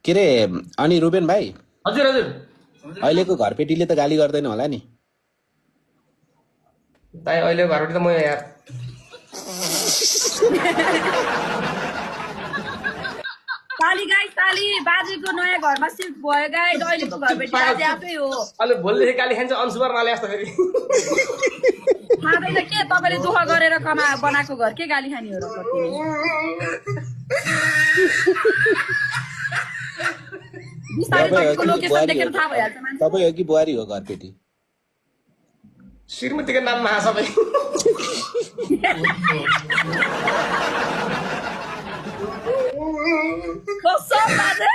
के रे अनि रुबेन भाइ हजुर हजुर अहिलेको घरपेटीले त गाली गर्दैन होला नि दाइ अहिले घरबाट त म यार ताली गाइस ताली बाजेको नयाँ घरमा शिफ्ट भयो गाइस अहिलेको घरबेटी बाजे आफै हो अहिले भोलिदेखि गाली खान्छ अंशुबार नाले जस्तो फेरि खाँदैन के तपाईँले दुःख गरेर बनाएको घर के गाली खाने हो र कतिले बिस्तारै तपाईँको लोकेसन देखेर थाहा भइहाल्छ मान्छे तपाईँ हो कि बुहारी हो घरपेटी श्रीमतीको नाम महासबै कसम बाजे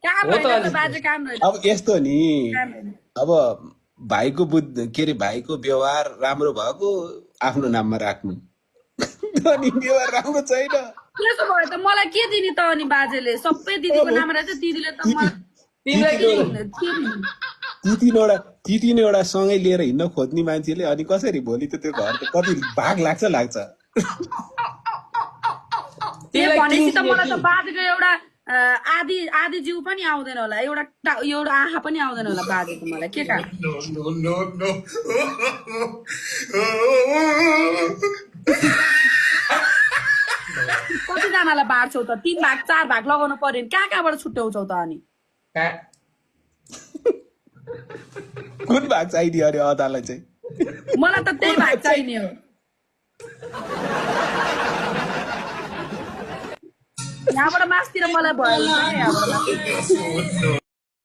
काम हो त होइन अनि। बाजे काम होइन अब यस्तो नि काम होइन। अब भाइको बुद्धि के अरे भाइको व्यवहार राम्रो भएको आफ्नो नाममा राख्नु अनि व्यवहार राम्रो छैन त्यसो भयो त मलाई के दिने त अनि बाजेले सबै दिदीको नाम राख्छ दिदीले त तिमीलाई के ती तीनवटा सँगै लिएर हिँड्न खोज्ने मान्छेले अनि कसरी भोलि त त्यो घर त कति भाग लाग्छ त्यो भनेपछि त मलाई त बाजेको एउटा आधी जिउ पनि आउँदैन होला एउटा आँखा पनि आउँदैन होला बाजेको मलाई के काम कतिजनालाई बाँड्छौ त 3 भाग 4 भाग लगाउनु पर्यो नि कहाँबाट छुट्याउँछौ त अनि कुन भाग चाहिदियो अरे अदालाई चाहिँ मलाई त त्यही भाग चाहिने हो यहाँबाट मासतिर मलाई भयो